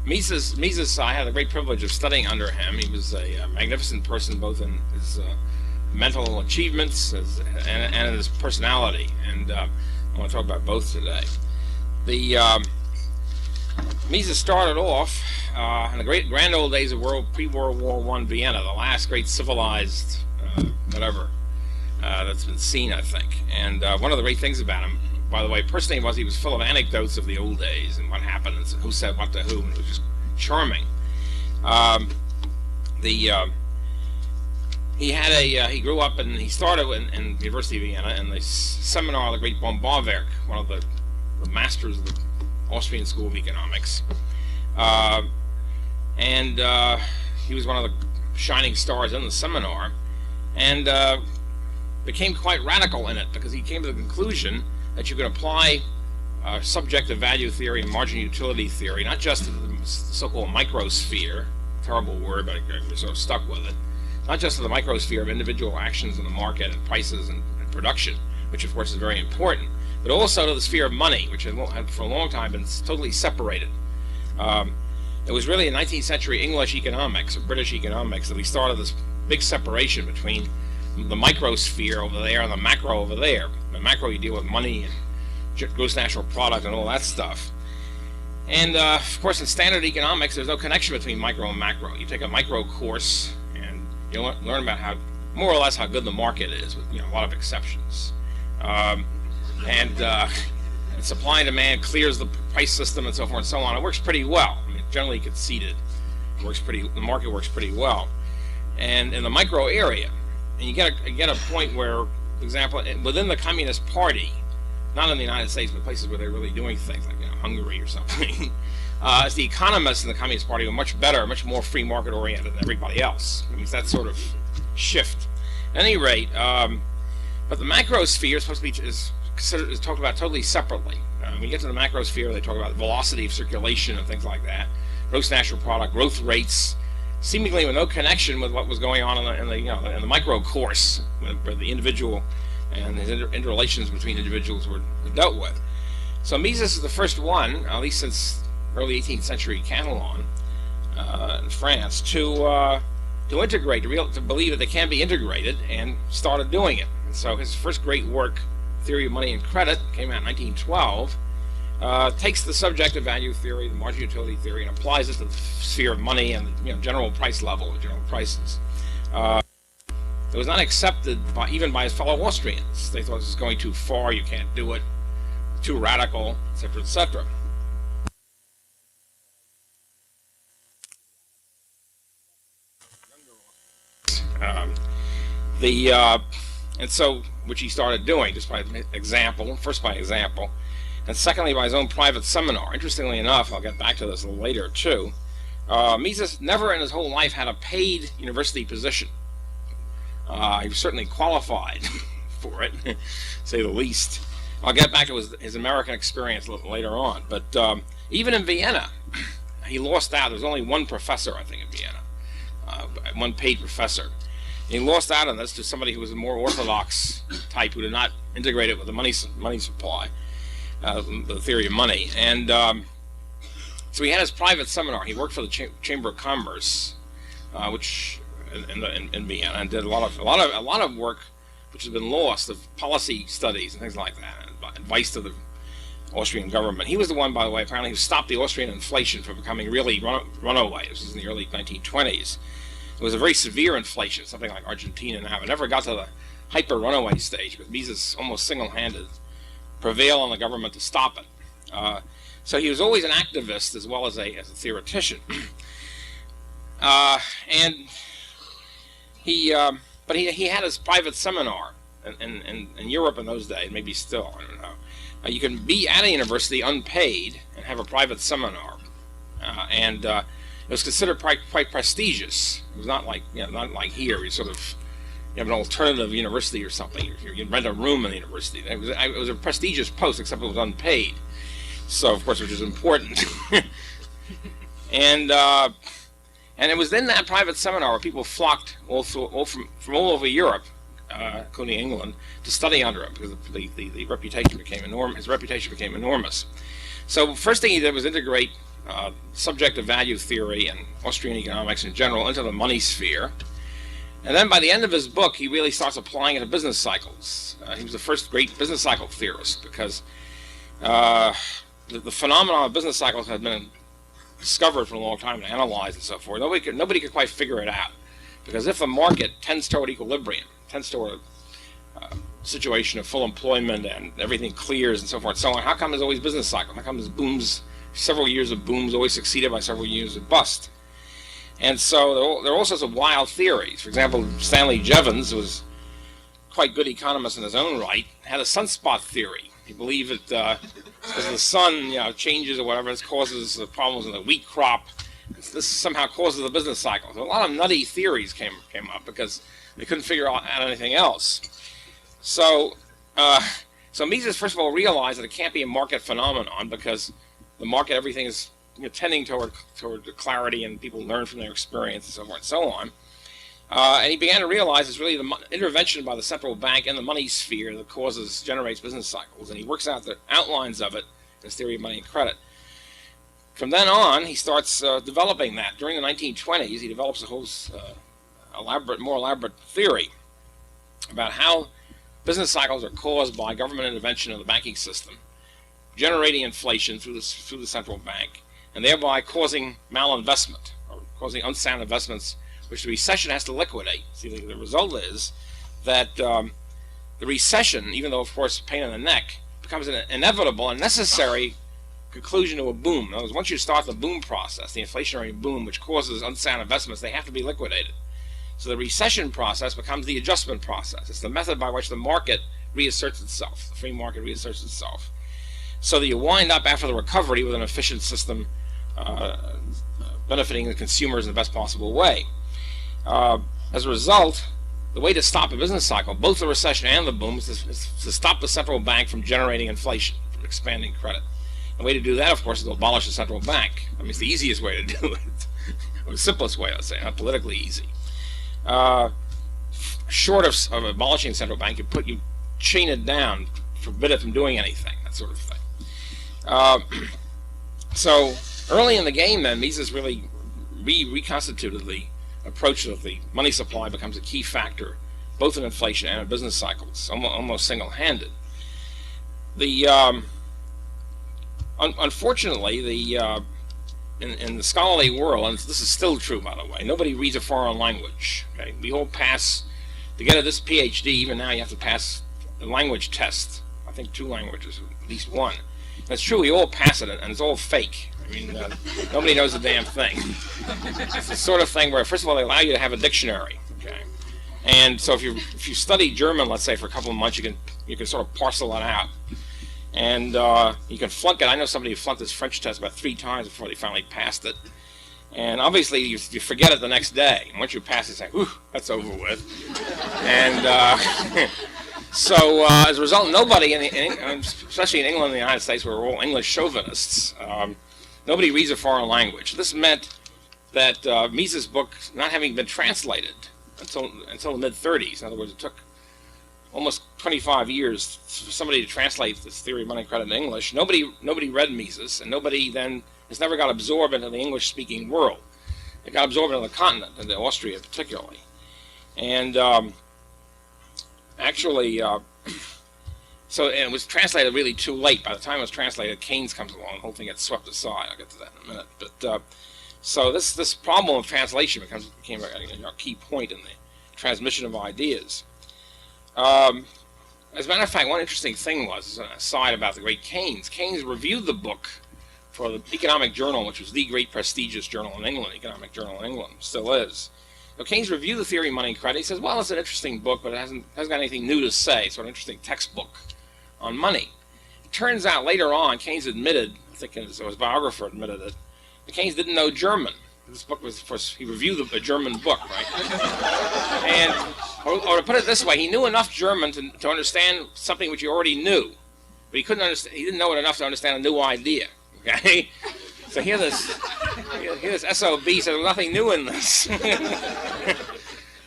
Mises, I had the great privilege of studying under him. He was a magnificent person, both in his mental achievements and his personality, and I want to talk about both today. Mises started off in the grand old days of pre-World War I Vienna, the last great civilized whatever that's been seen, I think. And one of the great things about him, by the way, personally, was he was full of anecdotes of the old days and what happened and who said what to who, and it was just charming. He grew up and he started in the University of Vienna in the seminar of the great von Bauwerk, one of the masters of the Austrian School of Economics, and he was one of the shining stars in the seminar, and became quite radical in it because he came to the conclusion that you could apply subjective value theory and margin utility theory not just to the so-called microsphere, terrible word, but we're sort of stuck with it, not just to the microsphere of individual actions in the market and prices and production, which of course is very important, but also to the sphere of money, which had for a long time been totally separated. It was really in 19th century English economics, or British economics, that we started this big separation between the microsphere over there and the macro over there. The macro, you deal with money and gross national product and all that stuff. And of course, in standard economics, there's no connection between micro and macro. You take a micro course and you learn about how, more or less, how good the market is, with a lot of exceptions. And supply and demand clears the price system and so forth and so on. It works pretty well. I mean, generally conceded, the market works pretty well. And in the micro area, and you get a point where, for example, within the Communist Party, not in the United States, but places where they're really doing things like Hungary or something, as the economists in the Communist Party were much better, much more free market oriented than everybody else. It means that sort of shift. At any rate, but the macrosphere is supposed to be is talked about totally separately. When you get to the macrosphere, they talk about the velocity of circulation and things like that, gross national product, growth rates, seemingly with no connection with what was going on in the micro course, where the individual and his interrelations between individuals were dealt with. So Mises is the first one, at least since early 18th century Catalan in France, to integrate, to believe that they can be integrated, and started doing it. And so his first great work, Theory of Money and Credit, came out in 1912. Takes the subjective value theory, the margin utility theory, and applies it to the sphere of money and general price level, general prices. It was not accepted even by his fellow Austrians. They thought this was going too far, you can't do it, too radical, etc., etc. And so, which he started doing just by example, first by example, and secondly by his own private seminar. Interestingly enough, I'll get back to this a little later too, Mises never in his whole life had a paid university position. He was certainly qualified for it, to say the least. I'll get back to his American experience a little later on, but even in Vienna, he lost out. There was only one professor, I think, in Vienna, one paid professor. He lost out on this to somebody who was a more orthodox type, who did not integrate it with the money supply, the theory of money. And so he had his private seminar. He worked for the Chamber of Commerce, which in Vienna, and did a lot of work which has been lost, of policy studies and things like that, and advice to the Austrian government. He was the one, by the way, apparently, who stopped the Austrian inflation from becoming really runaway. This was in the early 1920s. It was a very severe inflation, something like Argentina now. It never got to the hyper runaway stage, but Mises almost single-handed prevailed on the government to stop it. So he was always an activist as well as a theoretician. And but he had his private seminar in Europe in those days, maybe still, I don't know. You can be at a university unpaid and have a private seminar, and it was considered quite prestigious. It was not like not like here. You have an alternative university or something. You rent a room in the university. It was a prestigious post, except it was unpaid. So of course, which is important. And it was in that private seminar where people flocked from all over Europe, including England, to study under him, because the reputation became enormous. His reputation became enormous. So first thing he did was integrate subjective value theory and Austrian economics in general into the money sphere. And then by the end of his book, he really starts applying it to business cycles. He was the first great business cycle theorist because the phenomenon of business cycles had been discovered for a long time and analyzed and so forth. Nobody could quite figure it out, because if the market tends toward equilibrium, tends toward a situation of full employment and everything clears and so forth and so on, how come there's always business cycles? How come there's booms, several years of booms always succeeded by several years of bust? And so there are all sorts of wild theories. For example, Stanley Jevons, who was quite good economist in his own right, had a sunspot theory. He believed that as the sun changes or whatever, this causes problems in the wheat crop. This somehow causes the business cycle. So a lot of nutty theories came up because they couldn't figure out anything else. So Mises first of all realized that it can't be a market phenomenon, because the market, everything is tending toward clarity, and people learn from their experience and so forth and so on. And he began to realize it's really the intervention by the central bank and the money sphere that generates business cycles, and he works out the outlines of it in his theory of money and credit. From then on, he starts developing that. During the 1920s, he develops a whole more elaborate theory about how business cycles are caused by government intervention in the banking system, generating inflation through the central bank, and thereby causing malinvestment, or causing unsound investments, which the recession has to liquidate. See, the result is that the recession, even though of course pain in the neck, becomes an inevitable and necessary conclusion to a boom. In other words, once you start the boom process, the inflationary boom, which causes unsound investments, they have to be liquidated. So the recession process becomes the adjustment process. It's the method by which the market reasserts itself, the free market reasserts itself, so that you wind up after the recovery with an efficient system benefiting the consumers in the best possible way. As a result, the way to stop a business cycle, both the recession and the boom, is to stop the central bank from generating inflation, from expanding credit. The way to do that, of course, is to abolish the central bank. I mean, it's the easiest way to do it, or the simplest way, let's say, not politically easy. Short of abolishing the central bank, you chain it down, forbid it from doing anything, that sort of thing. So early in the game, then, Mises really reconstituted the approach of the money supply, becomes a key factor both in inflation and in business cycles, almost single-handed. Unfortunately, in the scholarly world, and this is still true, by the way, nobody reads a foreign language. Okay? We all pass, to get this PhD, even now you have to pass a language test. I think 2 languages, at least 1. That's true, we all pass it, and it's all fake. I mean, nobody knows a damn thing. It's the sort of thing where, first of all, they allow you to have a dictionary, okay? And so if you study German, let's say, for a couple of months, you can sort of parcel it out, and you can flunk it. I know somebody who flunked this French test about 3 times before they finally passed it, and obviously you forget it the next day. And once you pass it, it's like, whew, that's over with. And so as a result, nobody, especially in England and the United States, where we're all English chauvinists, nobody reads a foreign language. This meant that Mises' book, not having been translated until the mid-30s, in other words, it took almost 25 years for somebody to translate this theory of money and credit in English. Nobody read Mises, and nobody then has never got absorbed into the English-speaking world. It got absorbed into the continent, into Austria particularly. And so it was translated really too late. By the time it was translated, Keynes comes along, the whole thing gets swept aside. I'll get to that in a minute. But so this problem of translation became a key point in the transmission of ideas. As a matter of fact, one interesting thing was, an aside about the great Keynes. Keynes reviewed the book for the Economic Journal, which was the great prestigious journal in England, Economic Journal in England, still is. So Keynes reviewed the theory of money and credit. He says, well, it's an interesting book, but it hasn't got anything new to say. It's an interesting textbook on money. It turns out later on, Keynes admitted, I think his biographer admitted it, that Keynes didn't know German. This book was, first, he reviewed a German book, right? And, or to put it this way, he knew enough German to understand something which he already knew, but he couldn't understand. He didn't know it enough to understand a new idea. Okay, so here this SOB says there's nothing new in this.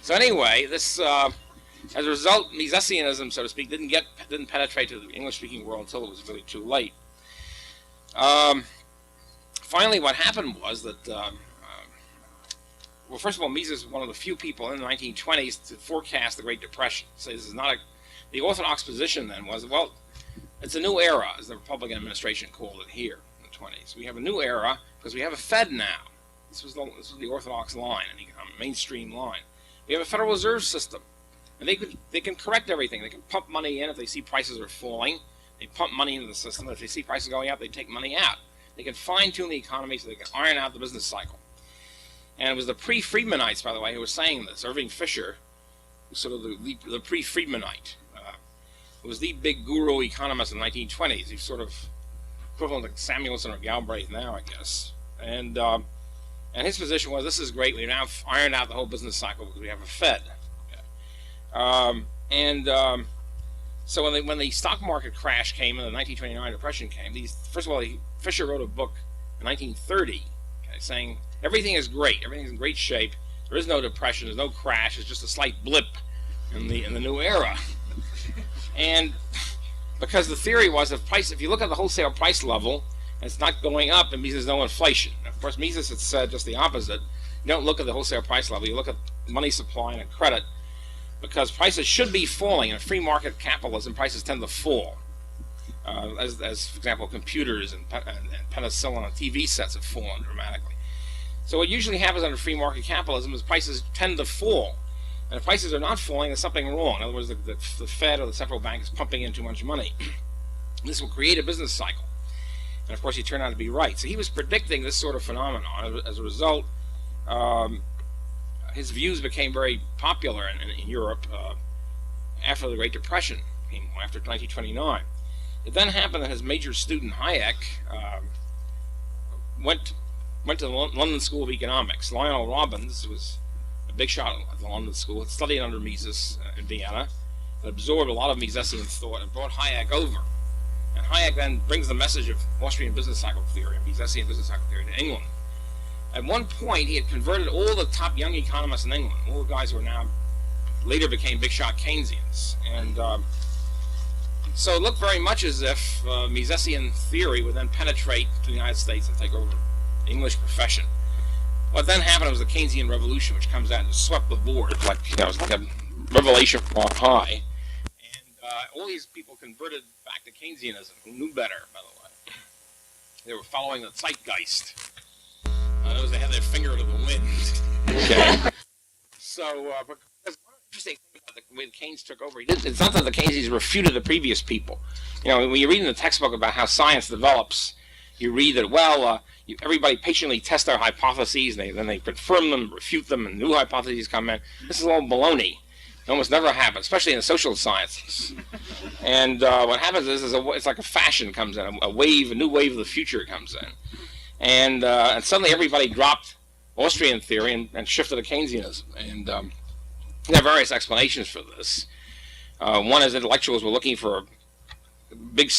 So anyway, this as a result, Misesianism, so to speak, didn't penetrate to the English-speaking world until it was really too late. finally, what happened was that, well, first of all, Mises was one of the few people in the 1920s to forecast the Great Depression. So this is not the orthodox position then was, well, it's a new era, as the Republican administration called it here in the 20s. We have a new era because we have a Fed now. This was the orthodox line, a mainstream line. We have a Federal Reserve System, and they can correct everything. They can pump money in if they see prices are falling. They pump money into the system. If they see prices going up, they take money out. They can fine-tune the economy so they can iron out the business cycle. And it was the pre-Friedmanites, by the way, who were saying this. Irving Fisher, sort of the pre-Friedmanite, who was the big guru economist in the 1920s. He's sort of equivalent to Samuelson or Galbraith now, I guess. And his position was, this is great. We've now ironed out the whole business cycle because we have a Fed. So when the stock market crash came and the 1929 depression came, first of all, Fisher wrote a book in 1930, saying everything is great, everything's in great shape. There is no depression, there's no crash. It's just a slight blip in the new era. And because the theory was, if you look at the wholesale price level, it's not going up, and Mises, there's no inflation. Of course, Mises had said just the opposite. You don't look at the wholesale price level, you look at money supply and credit, because prices should be falling. In free market capitalism, prices tend to fall. As for example, computers and penicillin and TV sets have fallen dramatically. So what usually happens under free market capitalism is prices tend to fall. And if prices are not falling, there's something wrong. In other words, the Fed or the central bank is pumping in too much money. This will create a business cycle. And of course, he turned out to be right. So he was predicting this sort of phenomenon. As a result, his views became very popular in Europe after the Great Depression, after 1929. It then happened that his major student, Hayek, went to the London School of Economics. Lionel Robbins was a big shot at the London School, had studied under Mises in Vienna, and absorbed a lot of Misesian thought and brought Hayek over. And Hayek then brings the message of Austrian business cycle theory, Misesian business cycle theory, to England. At one point, he had converted all the top young economists in England, all the guys who later became big shot Keynesians. And so it looked very much as if Misesian theory would then penetrate to the United States and take over the English profession. What then happened was the Keynesian revolution, which comes out and swept the board, it was like a revelation from on high. And all these people converted back to Keynesianism, who knew better, by the way. They were following the zeitgeist. They had their finger to the wind. Okay. So, because one interesting thing about the way Keynes took over, it's not that the Keynesians refuted the previous people. When you read in the textbook about how science develops, you read that, everybody patiently tests their hypotheses, and then they confirm them, refute them, and new hypotheses come in. This is all baloney. It almost never happens, especially in the social sciences. And what happens is it's like a fashion comes in, a new wave of the future comes in. And suddenly everybody dropped Austrian theory and shifted to Keynesianism. And there are various explanations for this. One is intellectuals were looking for big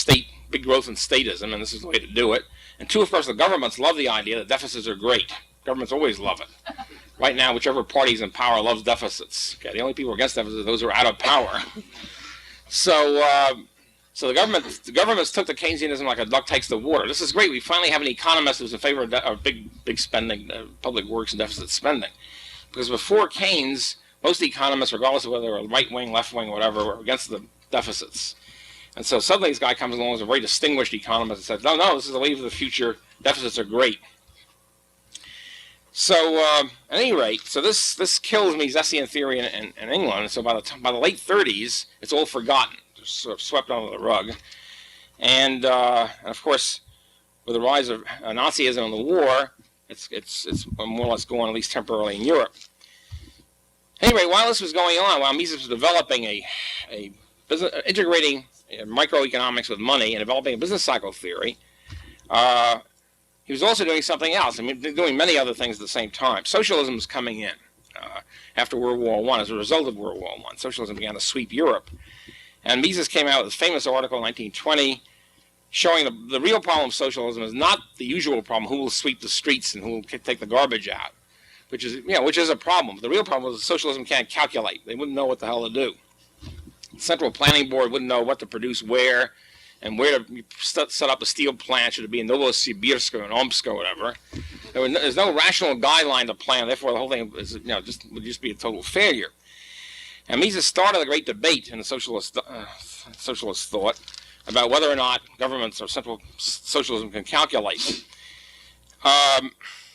growth in statism, and this is the way to do it. And two, of course, the governments love the idea that deficits are great. Governments always love it. Right now, whichever party's in power loves deficits. Okay, the only people against deficits are those who are out of power. So the governments took the Keynesianism like a duck takes the water. This is great. We finally have an economist who's in favor of big spending, public works and deficit spending. Because before Keynes, most economists, regardless of whether they were right wing, left wing, whatever, were against the deficits. And so suddenly this guy comes along as a very distinguished economist and says, no, this is the wave of the future. Deficits are great. So at any rate, so this kills Misesian theory in England. So by the late 30s, it's all forgotten, just sort of swept under the rug. And of course, with the rise of Nazism and the war, it's more or less gone, at least temporarily, in Europe. Anyway, while this was going on, while Mises was developing a business, integrating microeconomics with money and developing a business cycle theory, he was also doing something else. Doing many other things at the same time. Socialism was coming in after World War I. As a result of World War I, socialism began to sweep Europe. And Mises came out with a famous article in 1920 showing the real problem of socialism is not the usual problem, who will sweep the streets and who will take the garbage out, which is a problem. The real problem is socialism can't calculate. They wouldn't know what the hell to do. The Central Planning Board wouldn't know what to produce where. and where to set up a steel plant. Should it be in Novosibirsk or in Omsk or whatever? There's no rational guideline to plan. Therefore, the whole thing is, would just be a total failure. And Mises started a great debate in the socialist thought about whether or not governments or central socialism can calculate.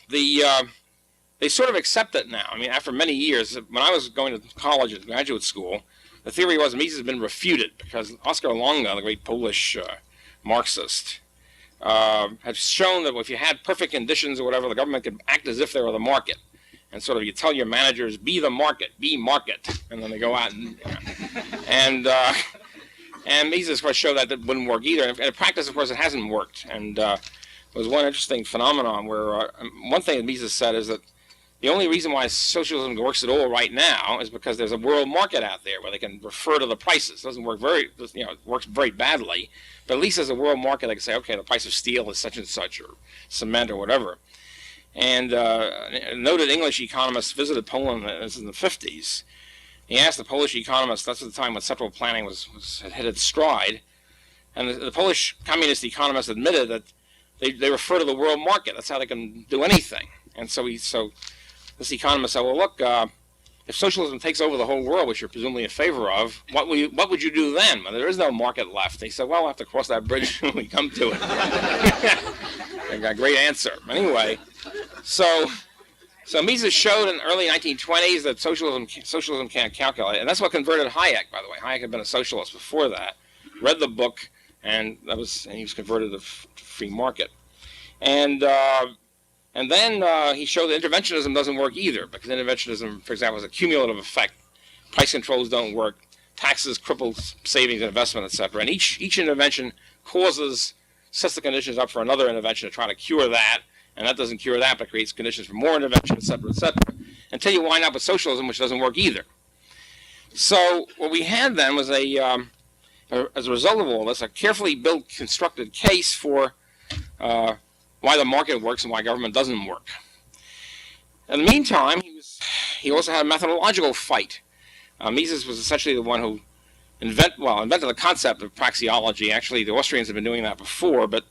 They sort of accept it now. I mean, after many years, when I was going to college and graduate school, the theory was Mises has been refuted because Oskar Longa, the great Polish Marxist, had shown that if you had perfect conditions or whatever, the government could act as if they were the market. And sort of you tell your managers, be the market, be market. And then they go out and Mises, of course, showed that it wouldn't work either. And in practice, of course, it hasn't worked. And there was one interesting phenomenon where one thing that Mises said is that the only reason why socialism works at all right now is because there's a world market out there where they can refer to the prices. It doesn't work it works very badly, but at least there's a world market. They can say, okay, the price of steel is such and such, or cement, or whatever. And a noted English economist visited Poland. This is in the 50s. He asked the Polish economist. That's at the time when central planning had hit its stride, and the Polish communist economist admitted that they refer to the world market. That's how they can do anything. And so this economist said, well, look, if socialism takes over the whole world, which you're presumably in favor of, what would you do then? Well, there is no market left. They said, well, we'll have to cross that bridge when we come to it. I got a great answer. Anyway, so Mises showed in the early 1920s that socialism can't calculate, and that's what converted Hayek, by the way. Hayek had been a socialist before that, read the book, and he was converted to free market. And then he showed that interventionism doesn't work either, because interventionism, for example, has a cumulative effect. Price controls don't work, taxes cripple savings and investment, etc. And each intervention sets the conditions up for another intervention to try to cure that, and that doesn't cure that, but creates conditions for more intervention, etc., until you wind up with socialism, which doesn't work either. So what we had then was as a result of all this, a carefully built, constructed case for why the market works and why government doesn't work. In the meantime, he also had a methodological fight. Mises was essentially the one who invented the concept of praxeology. Actually, the Austrians had been doing that before, but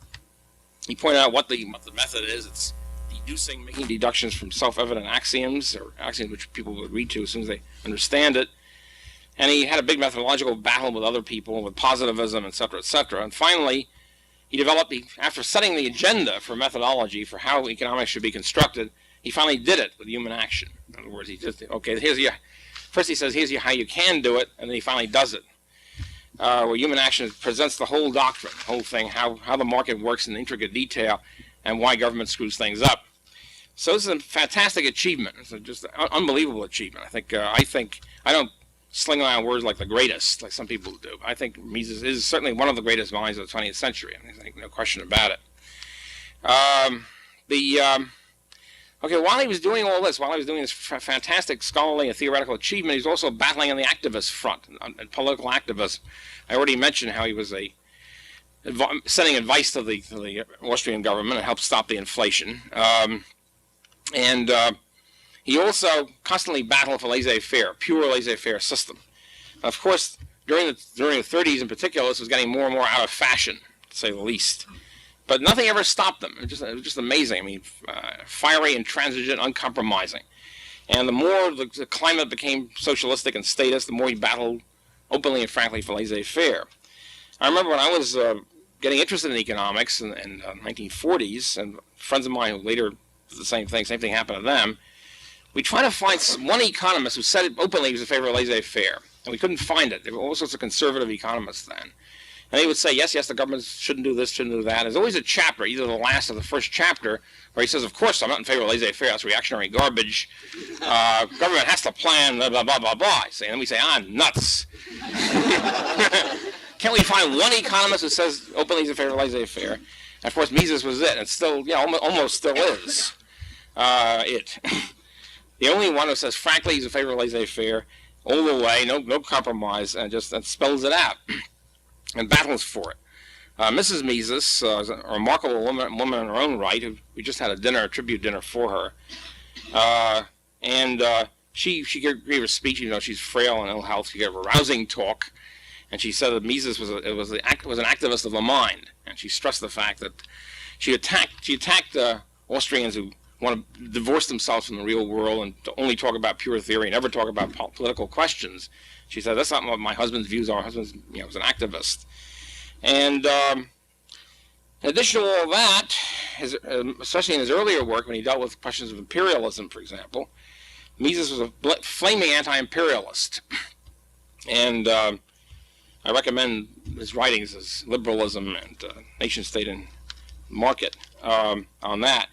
he pointed out what the method is. It's making deductions from self-evident axioms, or axioms which people would read to as soon as they understand it. And he had a big methodological battle with other people, with positivism, etc., etc. And finally, he developed, after setting the agenda for methodology for how economics should be constructed, he finally did it with human action. In other words, he just, okay, first he says, here's how you can do it, and then he finally does it. Where human action presents the whole doctrine, the whole thing, how the market works in intricate detail, and why government screws things up. So this is a fantastic achievement. It's just an unbelievable achievement. I don't sling around words like the greatest, like some people do. I think Mises is certainly one of the greatest minds of the 20th century. I think no question about it. While he was doing all this, while he was doing this fantastic scholarly and theoretical achievement, he was also battling on the activist front, and political activism. I already mentioned how he was sending advice to the Austrian government and helped stop the inflation. He also constantly battled for laissez-faire, pure laissez-faire system. Of course, during the 30s in particular, this was getting more and more out of fashion, to say the least. But nothing ever stopped them. It was just amazing. I mean, fiery, intransigent, uncompromising. And the more the climate became socialistic and statist, the more he battled openly and frankly for laissez-faire. I remember when I was getting interested in economics in the 1940s, and friends of mine who later did the same thing happened to them, we tried to find one economist who said it openly he was in favor of laissez-faire, and we couldn't find it. There were all sorts of conservative economists then. And they would say, yes, the government shouldn't do this, shouldn't do that. There's always a chapter, either the last or the first chapter, where he says, of course, I'm not in favor of laissez-faire, that's reactionary garbage. Government has to plan, blah, blah, blah, blah, blah. And then we say, nuts. Can't we find one economist who says openly he's in favor of laissez-faire? And of course, Mises was it, and still, almost still is it. The only one who says, frankly, he's in favor of laissez-faire all the way, no compromise, and spells it out and battles for it. Mrs. Mises is a remarkable woman in her own right. We just had a tribute dinner for her. She gave a speech, she's frail and ill health. She gave a rousing talk. and she said that Mises was an activist of the mind, and she stressed the fact that she attacked Austrians who want to divorce themselves from the real world and to only talk about pure theory, never talk about political questions. She said, that's not what my husband's views are. My husband was an activist. And in addition to all that, especially in his earlier work when he dealt with questions of imperialism, for example, Mises was a flaming anti-imperialist. And I recommend his writings as Liberalism and Nation, State, and Market on that.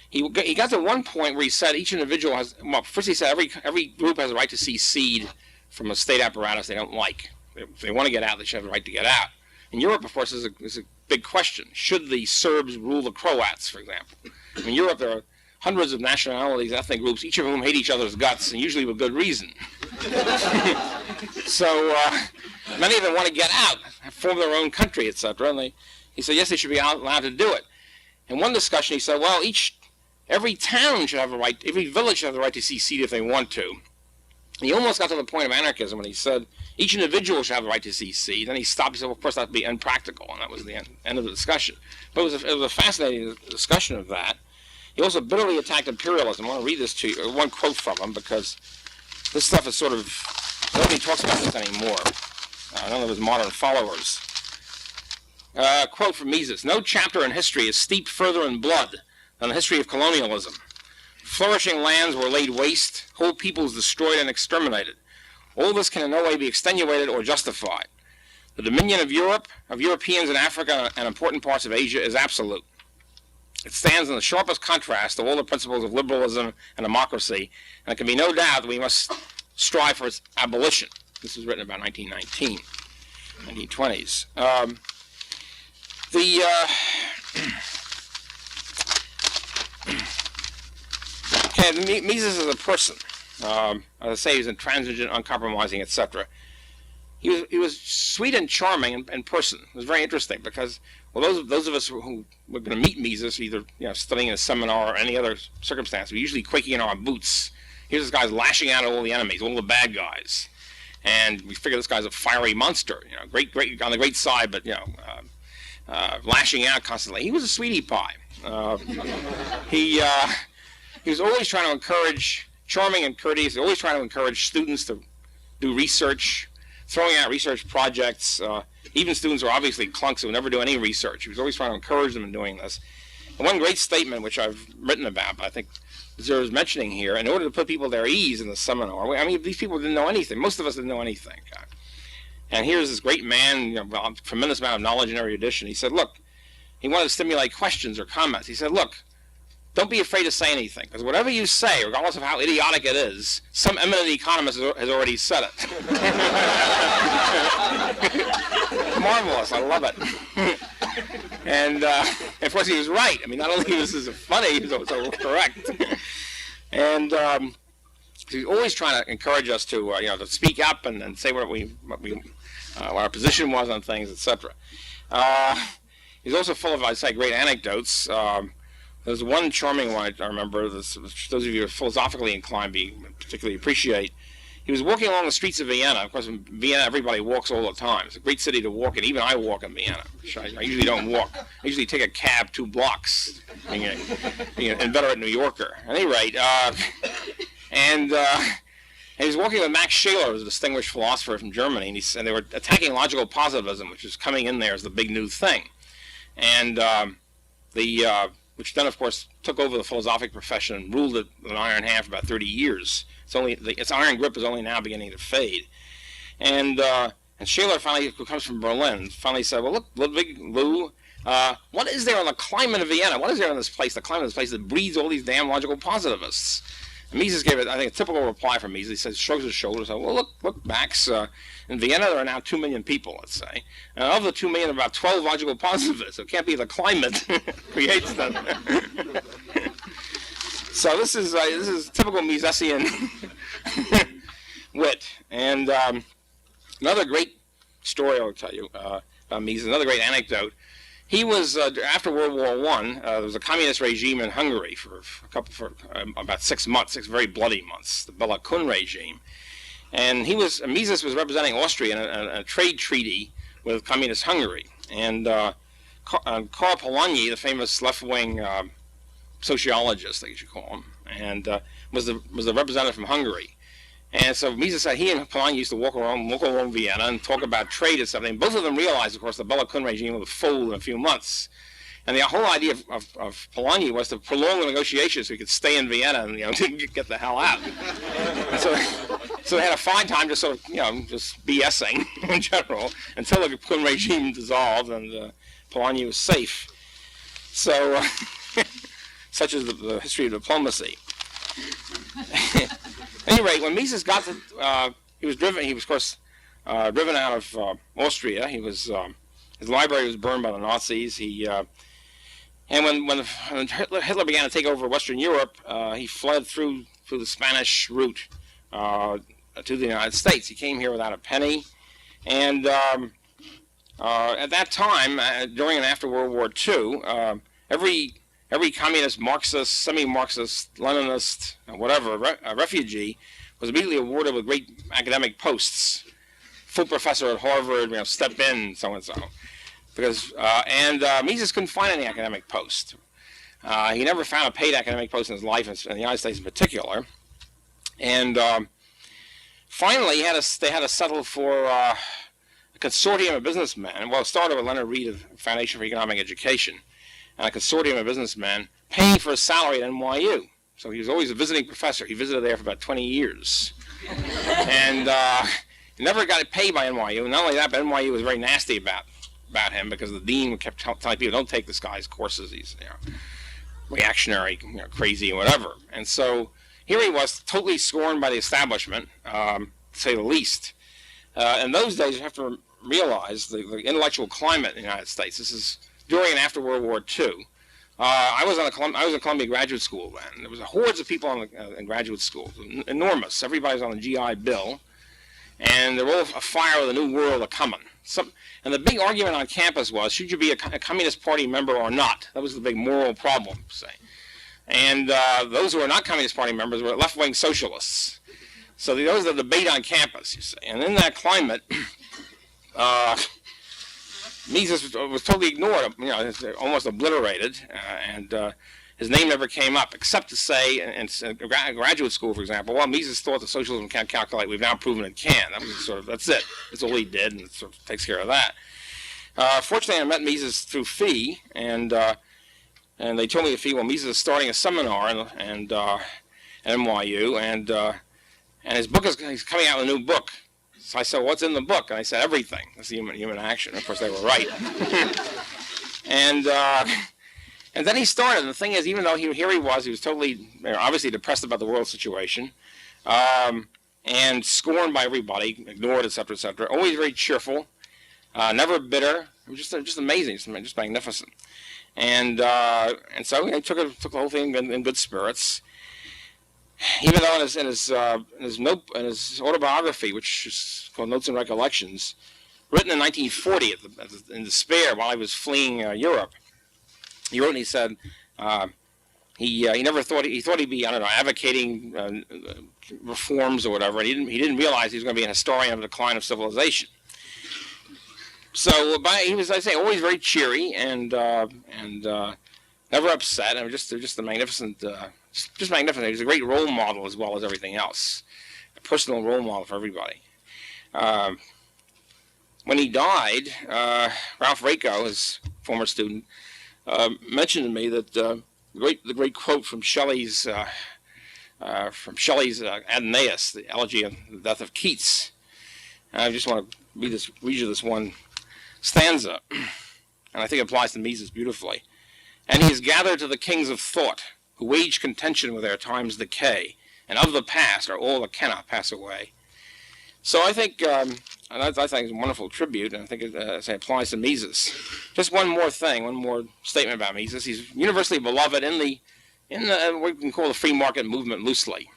He got to one point where he said each individual has, well, first he said every group has a right to secede from a state apparatus they don't like. If they want to get out, they should have the right to get out. In Europe, of course, is a big question. Should the Serbs rule the Croats, for example? In Europe, there are hundreds of nationalities, ethnic groups, each of whom hate each other's guts, and usually with good reason. So many of them want to get out, form their own country, etc. And he said, yes, they should be allowed to do it. In one discussion, he said, well, every town should have a right, every village should have the right to secede if they want to. And he almost got to the point of anarchism when he said each individual should have the right to secede. Then he stopped. He said, well, of course, that would be impractical, and that was the end of the discussion. But it was a fascinating discussion of that. He also bitterly attacked imperialism. I want to read this to you, one quote from him, because this stuff is sort of, nobody talks about this anymore. None of his modern followers. Quote from Mises, no chapter in history is steeped further in blood than the history of colonialism. Flourishing lands were laid waste, whole peoples destroyed and exterminated. All this can in no way be extenuated or justified. The dominion of Europe, of Europeans in Africa and important parts of Asia is absolute. It stands in the sharpest contrast to all the principles of liberalism and democracy, and there can be no doubt that we must strive for its abolition. This was written about 1919, 1920s. Mises is a person. As I say, he was intransigent, uncompromising, etc. He was sweet and charming in person. It was very interesting because, well, those of us who were going to meet Mises, either studying in a seminar or any other circumstance, we usually quaking in our boots. Here's this guy's lashing out at all the enemies, all the bad guys, and we figure this guy's a fiery monster, great on the great side, but lashing out constantly. He was a sweetie pie. He was always trying to encourage, charming and courteous, always trying to encourage students to do research, throwing out research projects, even students who are obviously clunks who never do any research. He was always trying to encourage them in doing this. And one great statement, which I've written about, but I think deserves mentioning here, in order to put people at their ease in the seminar, I mean, these people didn't know anything. Most of us didn't know anything. And here's this great man, tremendous amount of knowledge and erudition. He said, look, he wanted to stimulate questions or comments. He said, look, don't be afraid to say anything, because whatever you say, regardless of how idiotic it is, some eminent economist has already said it. Marvelous, I love it. And of course he was right. I mean, not only was this funny, he was also correct. And he's always trying to encourage us to speak up and say what our position was on things, etc. He's also full of, I'd say, great anecdotes. There's one charming one I remember, those of you who are philosophically inclined particularly appreciate. He was walking along the streets of Vienna. Of course, in Vienna, everybody walks all the time. It's a great city to walk in. Even I walk in Vienna. I usually don't walk. I usually take a cab 2 blocks, being an inveterate New Yorker. At any rate, and he was walking with Max Scheler, who's a distinguished philosopher from Germany, and they were attacking logical positivism, which was coming in there as the big new thing. And which then, of course, took over the philosophic profession and ruled it with an iron hand for about 30 years. Its iron grip is only now beginning to fade. And Scheler finally, who comes from Berlin, finally said, well, look, Ludwig, Lou, what is there in the climate of Vienna? What is there in this place, the climate of this place, that breeds all these damn logical positivists? And Mises gave it, I think, a typical reply from Mises. He says, shrugs his shoulders, said, well, look, Max, in Vienna there are now 2 million people, let's say. And of the 2 million, about 12 logical positivists. So it can't be the climate creates them. So this is typical Misesian wit. And another great story I'll tell you about Mises, another great anecdote. He was, after World War I, there was a communist regime in Hungary for about 6 months, 6 very bloody months, the Bela Kun regime. And Mises was representing Austria in a trade treaty with communist Hungary. And Karl Polanyi, the famous left-wing sociologist, I guess you call him, and was the representative from Hungary. And so Mises said he and Polanyi used to walk around Vienna and talk about trade and something. Both of them realized, of course, the Bela Kun regime would fold in a few months. And the whole idea of Polanyi was to prolong the negotiations so he could stay in Vienna and get the hell out. And so they had a fine time just sort of just BSing in general until the Kun regime dissolved and Polanyi was safe. So such is the history of diplomacy. At any rate, when Mises got to, he was of course driven out of Austria. His library was burned by the Nazis. And when Hitler began to take over Western Europe, he fled through the Spanish route to the United States. He came here without a penny, and at that time, during and after World War II, every communist, Marxist, semi-Marxist, Leninist, whatever, refugee was immediately awarded with great academic posts. Full professor at Harvard, step in, so and so. Because Mises couldn't find any academic post. He never found a paid academic post in his life, in the United States in particular. And finally, they had to settle for a consortium of businessmen. Well, it started with Leonard Reed of Foundation for Economic Education, and a consortium of businessmen paying for a salary at NYU. So he was always a visiting professor. He visited there for about 20 years. And he never got paid by NYU. Not only that, but NYU was very nasty about him because the dean kept telling people, don't take this guy's courses. He's reactionary, crazy, and whatever. And so here he was, totally scorned by the establishment, to say the least. In those days, you have to realize the intellectual climate in the United States. This is during and after World War II. I was in Columbia Graduate School then. There was hordes of people in graduate school, enormous. Everybody was on the GI Bill, and they were all afire with a new world a-coming. And the big argument on campus was, should you be a Communist Party member or not? That was the big moral problem, say. And those who were not Communist Party members were left-wing socialists. So those are the debate on campus, you see. And in that climate, Mises was totally ignored, almost obliterated, and his name never came up, except to say, in graduate school, for example, well, Mises thought that socialism can't calculate. We've now proven it can. That was that's it. That's all he did, and it sort of takes care of that. Fortunately, I met Mises through Fee, and they told me that Fee, well, Mises is starting a seminar at NYU, and his book he's coming out with a new book. So I said, what's in the book? And I said, everything. That's the human action. Of course, they were right. And then he started. And the thing is, even though he was totally, obviously depressed about the world situation, and scorned by everybody, ignored, et cetera, always very cheerful, never bitter. It was just amazing, just magnificent. And so he took the whole thing in good spirits. Even though in his autobiography, which is called Notes and Recollections, written in 1940 in despair while he was fleeing Europe, he wrote and he said he never thought he thought he'd be advocating reforms or whatever, and he didn't realize he was going to be an historian of the decline of civilization. So he was, I say, always very cheery and never upset, and just a magnificent. Just magnificent. He was a great role model as well as everything else. A personal role model for everybody. When he died, Ralph Rako, his former student, mentioned to me that the great quote from Shelley's Adonais, the elegy on the death of Keats. And I just want to read you this one stanza, and I think it applies to Mises beautifully. And he is gathered to the kings of thought, who wage contention with their time's decay, and of the past are all that cannot pass away. So I think, and I think it's a wonderful tribute, and I think it applies to Mises. Just one more statement about Mises. He's universally beloved in what we can call the free market movement loosely,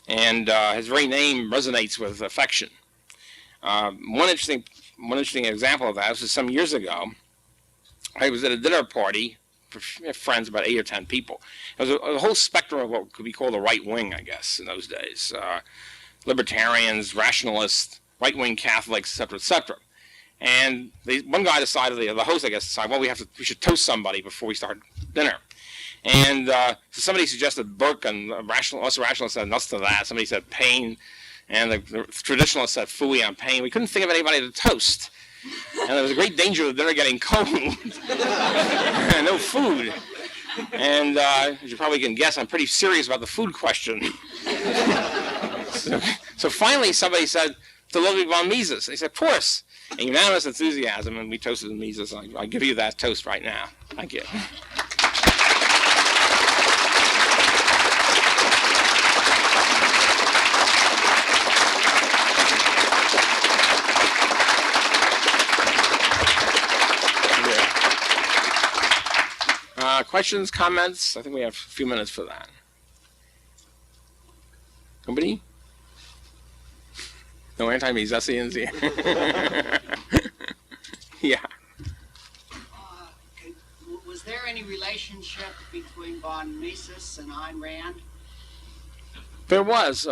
and his very name resonates with affection. One interesting example of that was some years ago. I was at a dinner party for friends, about 8 or 10 people. There was a whole spectrum of what could be called the right wing, I guess, in those days. libertarians, rationalists, right-wing Catholics, etc., etc. And one guy decided, the host, I guess, decided, well, we should toast somebody before we start dinner. And so somebody suggested Burke, and us rationalists said nuts to that. Somebody said Paine, and the traditionalists said phooey on Paine. We couldn't think of anybody to toast. And there was a great danger of the dinner getting cold. And no food. And as you probably can guess, I'm pretty serious about the food question. So finally somebody said to Ludwig von Mises, they said, of course, and unanimous enthusiasm, and we toasted Mises. I give you that toast right now. Thank you. Questions, comments? I think we have a few minutes for that. Nobody? No anti-Misesians here. Yeah. Was there any relationship between von Mises and Ayn Rand? There was.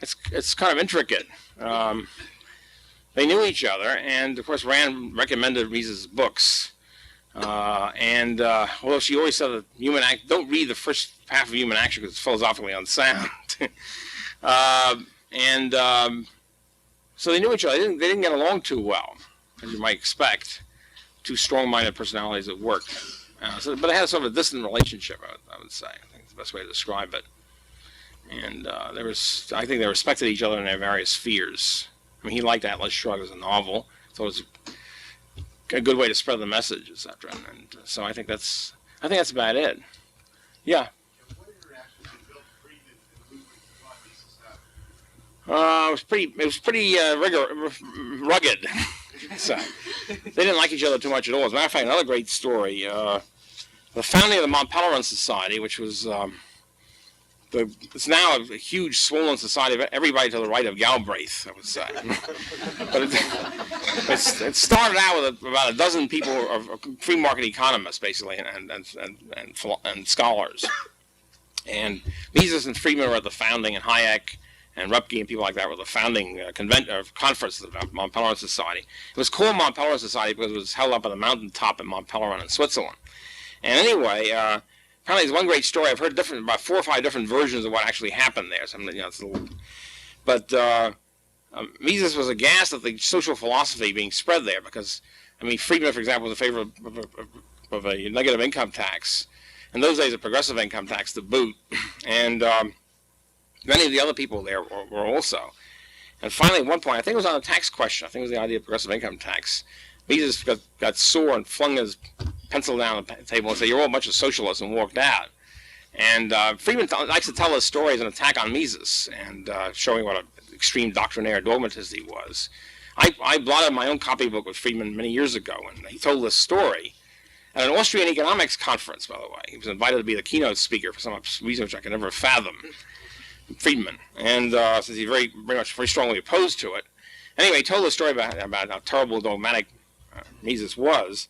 It's kind of intricate. They knew each other, and of course Rand recommended Mises' books. Although she always said that don't read the first half of Human Action because it's philosophically unsound. So they knew each other. They didn't get along too well, as you might expect. Two strong-minded personalities that worked. But they had sort of a distant relationship, I would say. I think it's the best way to describe it. And I think they respected each other in their various spheres. I mean, he liked Atlas Shrugged as a novel. So it was a good way to spread the message, etc. And so I think that's about it. Yeah. What interaction did Bill Friedman and Ludwig von Mises have? It was pretty rugged. So they didn't like each other too much at all. As a matter of fact, another great story: the founding of the Mont Pelerin Society, which was it's now a huge, swollen society of everybody to the right of Galbraith, I would say. But it started out with about a dozen people, of free market economists, basically, and scholars. And Mises and Friedman were at the founding, and Hayek and Rupke and people like that were the founding conference of the Mont Pelerin Society. It was called Mont Pelerin Society because it was held up on a mountaintop in Mont Pelerin in Switzerland. And anyway, apparently, there's one great story. I've heard about 4 or 5 different versions of what actually happened there. So, it's a little, but Mises was aghast at the social philosophy being spread there because, I mean, Friedman, for example, was in favor of a negative income tax. In those days, a progressive income tax to boot. And many of the other people there were also. And finally, at one point, I think it was on a tax question. I think it was the idea of progressive income tax. Mises got sore and flung his pencil down the table and said, "You're all a bunch of socialists," and walked out. And Friedman likes to tell his story as an attack on Mises and showing what an extreme doctrinaire dogmatist he was. I blotted my own copybook with Friedman many years ago, and he told this story at an Austrian economics conference, by the way. He was invited to be the keynote speaker for some reason which I could never fathom, Friedman. And since he's very strongly opposed to it. Anyway, he told the story about how terrible dogmatic Mises was.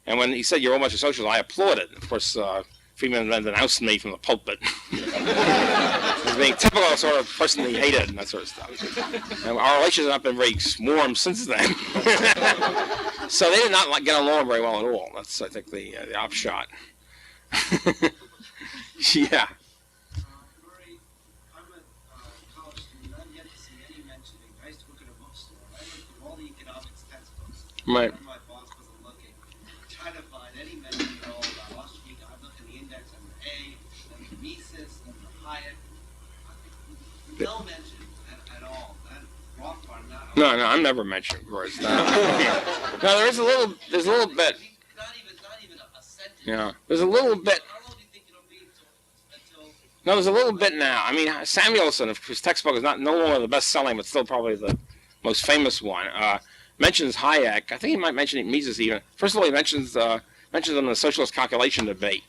And when he said, "You're all a bunch of socialists," I applauded. Of course, Friedman then denounced me from the pulpit as being typical sort of person he hated and that sort of stuff. And our relations have not been very warm since then. So they did not get along very well at all. That's, I think, the upshot. Yeah. Murray, I'm a college student. I've yet to see any mentioning. I used to work at a bookstore. I looked through all the economics textbooks. Right. My boss wasn't looking. Trying to find any mention at all about Austrian. I looked in the index under A, under Mises, under Hayek. No mention at all. Rothbard, No, I'm never mentioned, of course. No, there's a little bit. Not even a sentence. Yeah, there's a little bit. How long do you think it'll be until? No, there's a little bit now. I mean, Samuelson, his textbook is no longer the best-selling, but still probably the most famous one. Mentions Hayek. I think he might mention Mises even. First of all, he mentions them in the socialist calculation debate.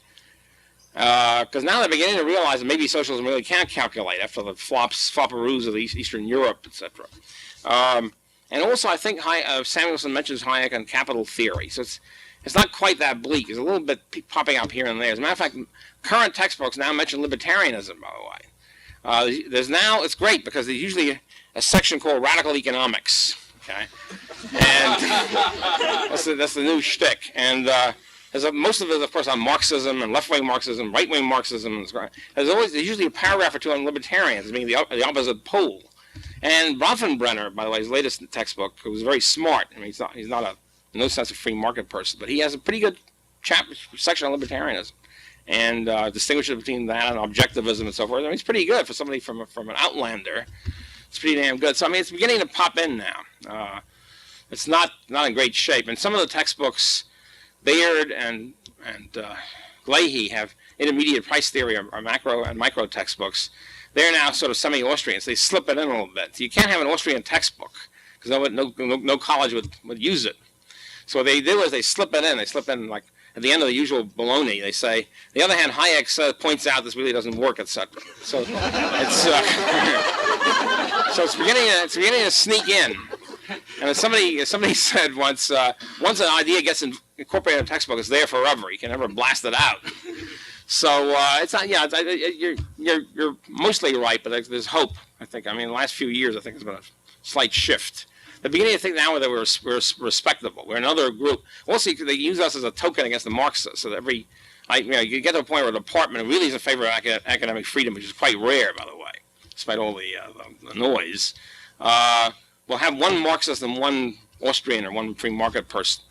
Because now they're beginning to realize that maybe socialism really can't calculate after the flopperoos of Eastern Europe, etc. And also, I think Samuelson mentions Hayek on capital theory. So it's not quite that bleak. There's a little bit popping up here and there. As a matter of fact, current textbooks now mention libertarianism, by the way. There's now, it's great because there's usually a section called Radical Economics, okay? And that's the new shtick. And most of it, of course, on Marxism and left-wing Marxism, right-wing Marxism. There's usually a paragraph or two on libertarians being the opposite pole. And Rothenbrenner, by the way, his latest textbook, who was very smart. I mean, he's not in no sense a free market person, but he has a pretty good section on libertarianism, and distinguishes between that and objectivism and so forth. I mean, it's pretty good for somebody from an outlander. It's pretty damn good. So I mean, it's beginning to pop in now. It's not in great shape, and some of the textbooks, Bayard and Leahy, have intermediate price theory or macro and micro textbooks. They're now sort of semi-Austrian, so they slip it in a little bit. So you can't have an Austrian textbook because no college would use it. So what they do is they slip it in. They slip in, like, at the end of the usual baloney. They say, on the other hand, Hayek points out this really doesn't work, etc. So it's beginning to sneak in. And as somebody said once, once an idea gets incorporated in a textbook, it's there forever. You can never blast it out. So it's not. Yeah, you're mostly right, but there's hope. I think. I mean, the last few years, I think there's been a slight shift. The beginning to think now that we're respectable. We're another group. Also, they use us as a token against the Marxists. So that you get to a point where the department really is in favor of academic freedom, which is quite rare, by the way, despite all the noise. We'll have one Marxist and one Austrian or one free market person,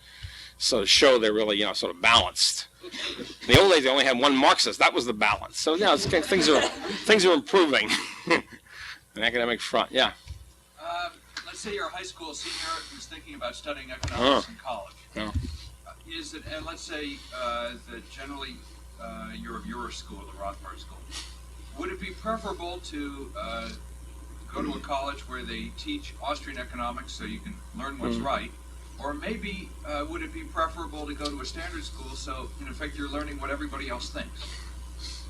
so to show they're really sort of balanced. In the old days, they only had one Marxist. That was the balance. So things are improving. An academic front, yeah. Let's say you're a high school senior who's thinking about studying economics in college. Oh. Is it, and let's say that generally you're of your school, the Rothbard school. Would it be preferable to go to a college where they teach Austrian economics so you can learn what's right? Or maybe would it be preferable to go to a standard school so, in effect, you're learning what everybody else thinks?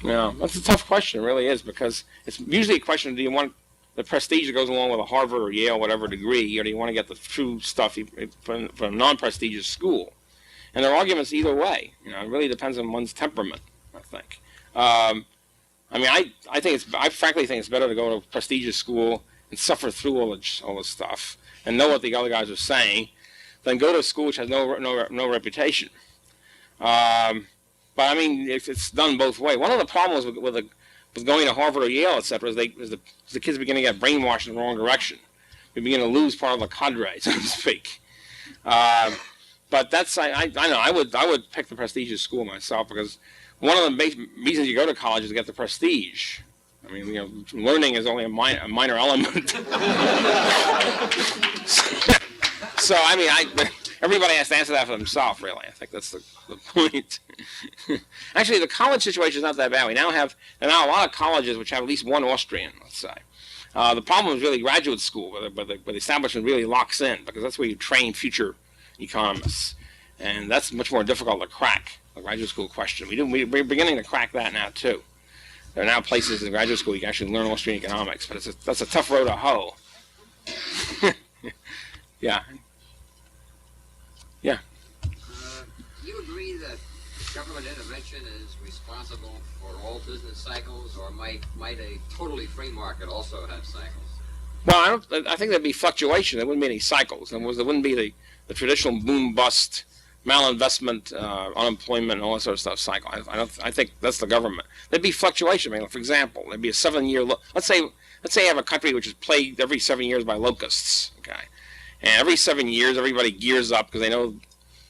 Yeah, that's a tough question. It really is, because it's usually a question, do you want the prestige that goes along with a Harvard or Yale, whatever degree, or do you want to get the true stuff from a non-prestigious school? And there are arguments either way. It really depends on one's temperament, I think. I mean, I frankly think it's better to go to a prestigious school and suffer through all this stuff and know what the other guys are saying than go to a school which has no reputation. But I mean, it's done both ways. One of the problems with going to Harvard or Yale, etc., is the kids begin to get brainwashed in the wrong direction. We begin to lose part of the cadre, so to speak. But that's I know I would pick the prestigious school myself, because one of the reasons you go to college is to get the prestige. I mean, learning is only a minor element. So I mean, everybody has to answer that for themselves, really. I think that's the point. Actually, the college situation is not that bad. There are now a lot of colleges which have at least one Austrian, let's say. The problem is really graduate school, where the establishment really locks in, because that's where you train future economists. And that's much more difficult to crack, the graduate school question. We're beginning to crack that now, too. There are now places in graduate school you can actually learn Austrian economics, but that's a tough road to hoe. Yeah. Yeah. Do you agree that government intervention is responsible for all business cycles, or might a totally free market also have cycles? Well, I think there'd be fluctuation. There wouldn't be any cycles. There wouldn't be the traditional boom-bust, malinvestment, unemployment, and all that sort of stuff cycle. I think that's the government. There'd be fluctuation. I mean, for example, there'd be a 7-year. Let's say you have a country which is plagued every 7 years by locusts. Okay, and every 7 years, everybody gears up because they know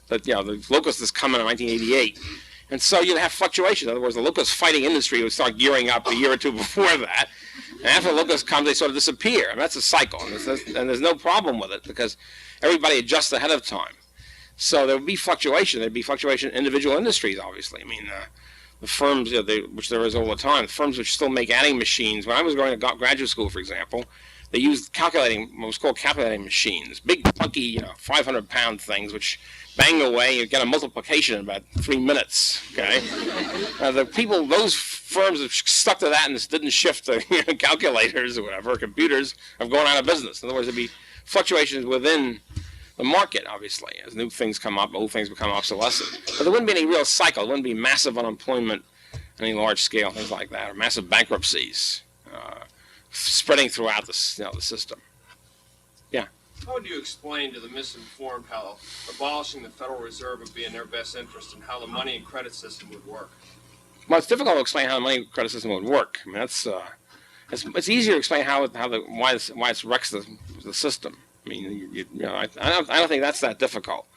that the locust is coming in 1988, and so you'd have fluctuation. In other words, the locust fighting industry would start gearing up a year or two before that, and after the locust comes, they sort of disappear. I mean, that's a cycle, and there's no problem with it because everybody adjusts ahead of time. So there would be fluctuation. There'd be fluctuation in individual industries, obviously. I mean, the firms, which there is all the time, the firms which still make adding machines. When I was going to graduate school, for example, they used what was called calculating machines, big, clunky, 500-pound things, which bang away. You get a multiplication in about 3 minutes. Okay, those firms that stuck to that and didn't shift to calculators or whatever, computers, have gone out of business. In other words, there'd be fluctuations within the market, obviously, as new things come up, old things become obsolescent. But there wouldn't be any real cycle. There wouldn't be massive unemployment, any large scale, things like that, or massive bankruptcies. spreading throughout the system. How would you explain to the misinformed how abolishing the Federal Reserve would be in their best interest and how the money and credit system would work? Well, it's difficult to explain how the money credit system would work. I mean, it's easier to explain why it wrecks the system. I mean, I don't think that's that difficult.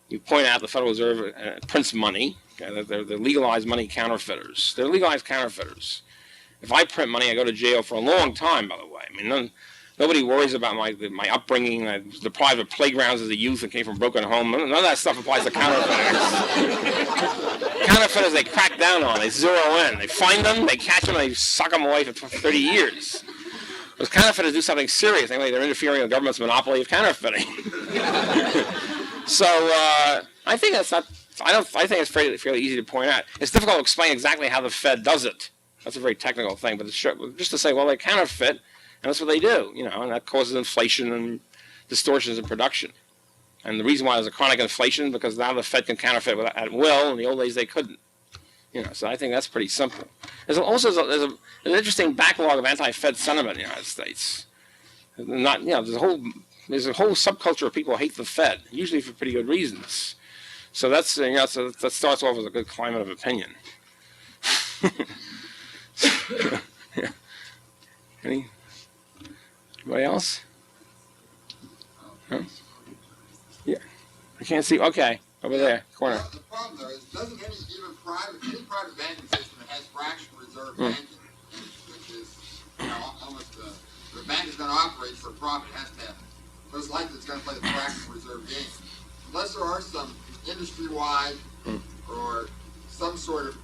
You point out the Federal Reserve prints money. Okay, they're legalized money counterfeiters. They're legalized counterfeiters. If I print money, I go to jail for a long time. By the way, I mean, nobody worries about my upbringing. I was deprived of playgrounds as a youth and came from a broken home. None of that stuff applies to counterfeiters. Counterfeiters, they crack down on. They zero in. They find them, they catch them, and they suck them away for 30 years. Those counterfeiters do something serious. Anyway, they're interfering with the government's monopoly of counterfeiting. So I think that's not. I think it's fairly easy to point out. It's difficult to explain exactly how the Fed does it. That's a very technical thing, but just to say, well, they counterfeit. And that's what they do, and that causes inflation and distortions in production. And the reason why there's a chronic inflation is because now the Fed can counterfeit at will. In the old days, they couldn't. So I think that's pretty simple. There's an interesting backlog of anti-Fed sentiment in the United States. There's a whole subculture of people who hate the Fed, usually for pretty good reasons. So that's so that starts off as a good climate of opinion. Yeah. Anybody else? Huh? Yeah. I can't see. Okay. Over there, corner. The problem, though, is doesn't any private banking system that has fractional reserve banking, which is, almost the bank is going to operate for profit, it has to have, most likely it's going to play the fractional reserve game. Unless there are some industry-wide or some sort of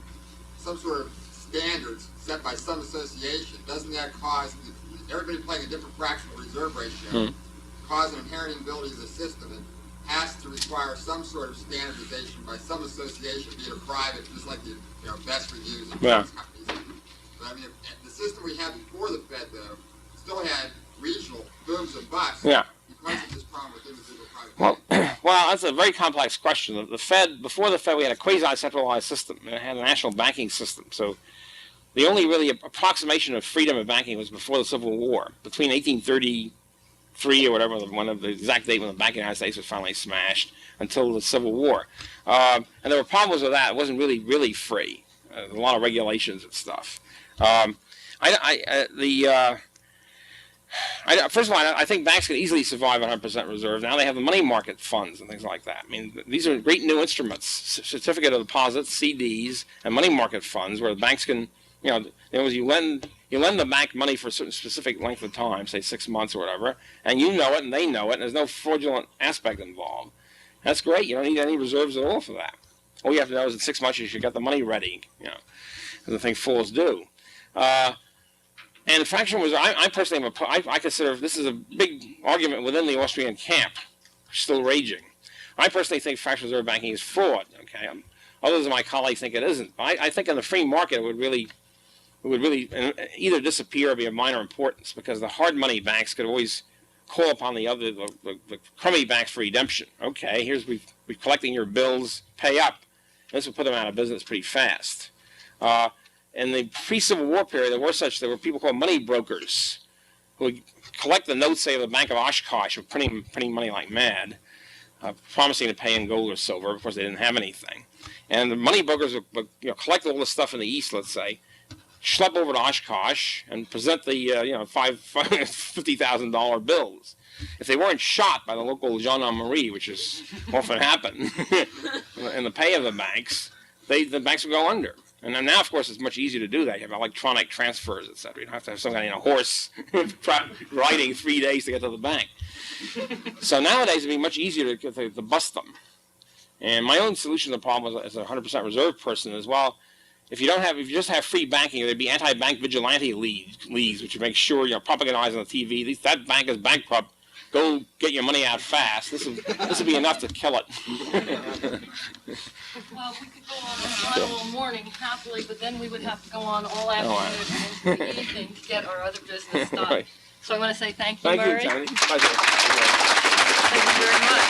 standards set by some association, doesn't that cause everybody playing a different fractional reserve ratio, cause an inherent inability of the system? It has to require some sort of standardization by some association, be it a private, just like the best reviews of companies. But I mean, the system we had before the Fed, though, still had regional booms and busts. Yeah. Because of this problem with individual private banks. Well, that's a very complex question. The Fed, before the Fed, we had a quasi-centralized system. It had a national banking system. So the only really approximation of freedom of banking was before the Civil War, between 1833 or whatever, one of the exact date when the Bank of the United States was finally smashed, until the Civil War. And there were problems with that. It wasn't really free. A lot of regulations and stuff. First of all, I think banks can easily survive 100% reserve. Now they have the money market funds and things like that. I mean, these are great new instruments: certificate of deposits, CDs, and money market funds, where the banks can, you lend the bank money for a certain specific length of time, say 6 months or whatever, and you know it and they know it, and there's no fraudulent aspect involved. That's great. You don't need any reserves at all for that. All you have to know is in 6 months you should get the money ready, as the thing falls due. And fractional reserve, I personally I consider this is a big argument within the Austrian camp, still raging. I personally think fractional reserve banking is fraud. Okay, others of my colleagues think it isn't. I think in the free market it would really either disappear or be of minor importance, because the hard money banks could always call upon the crummy banks for redemption. Okay, we're collecting your bills, pay up. This would put them out of business pretty fast. In the pre-Civil War period, there were people called money brokers who would collect the notes, say, of the Bank of Oshkosh, of printing money like mad, promising to pay in gold or silver. Of course, they didn't have anything. And the money brokers would collect all this stuff in the East, let's say, schlep over to Oshkosh and present the $50,000 bills. If they weren't shot by the local gendarmerie, which is often happened in the pay of the banks, the banks would go under. And then now, of course, it's much easier to do that. You have electronic transfers, etc. You don't have to have some kind of horse riding 3 days to get to the bank. So nowadays, it'd be much easier to bust them. And my own solution to the problem as a 100% reserve person is, well, if you just have free banking, there'd be anti-bank vigilante leagues, which would make sure propagandizing on the TV. That bank is bankrupt. Go get your money out fast. This would be enough to kill it. Well, we could go on all morning happily, but then we would have to go on all afternoon and into the evening to get our other business done. Right. So I want to say thank you, Murray. Thank you, Tony. Pleasure. Thank you very much.